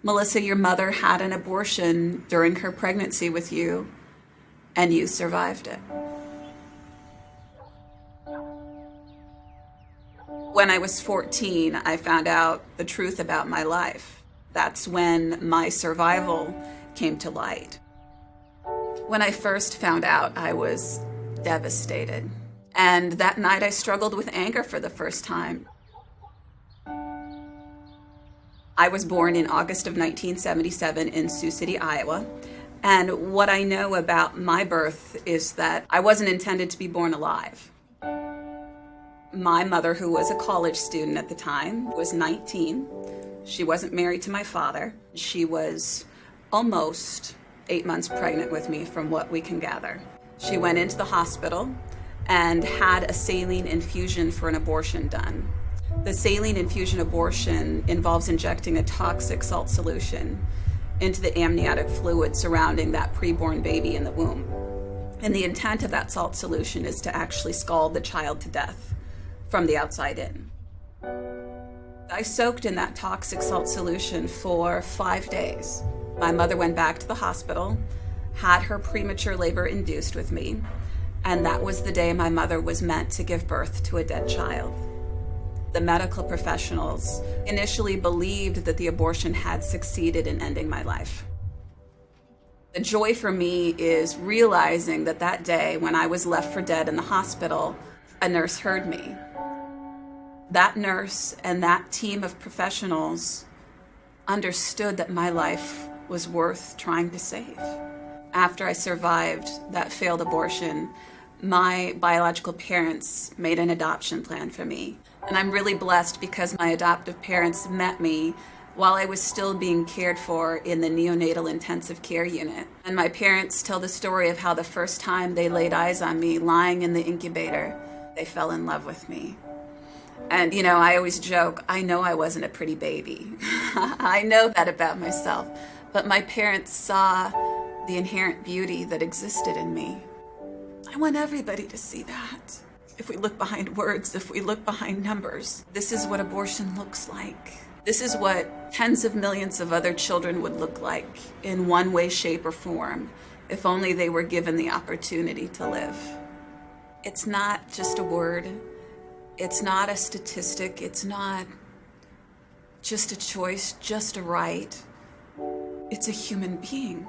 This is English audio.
Melissa, your mother had an abortion during her pregnancy with you, and you survived it. When I was 14, I found out the truth about my life. That's when my survival came to light. When I first found out, I was devastated. And that night I struggled with anger for the first time. I was born in August of 1977 in Sioux City, Iowa. And what I know about my birth is that I wasn't intended to be born alive. My mother, who was a college student at the time, was 19. She wasn't married to my father. She was almost 8 months pregnant with me, from what we can gather. She went into the hospital and had a saline infusion for an abortion done. The saline infusion abortion involves injecting a toxic salt solution into the amniotic fluid surrounding that preborn baby in the womb. And the intent of that salt solution is to actually scald the child to death from the outside in. I soaked in that toxic salt solution for 5 days. My mother went back to the hospital, had her premature labor induced with me, and that was the day my mother was meant to give birth to a dead child. The medical professionals initially believed that the abortion had succeeded in ending my life. The joy for me is realizing that that day when I was left for dead in the hospital, a nurse heard me. That nurse and that team of professionals understood that my life was worth trying to save. After I survived that failed abortion, my biological parents made an adoption plan for me. And I'm really blessed because my adoptive parents met me while I was still being cared for in the neonatal intensive care unit. And my parents tell the story of how the first time they laid eyes on me lying in the incubator, they fell in love with me. And, you know, I always joke, I know I wasn't a pretty baby. I know that about myself. But my parents saw the inherent beauty that existed in me. I want everybody to see that. If we look behind words, if we look behind numbers, this is what abortion looks like. This is what tens of millions of other children would look like in one way, shape, or form, if only they were given the opportunity to live. It's not just a word. It's not a statistic. It's not just a choice, just a right. It's a human being.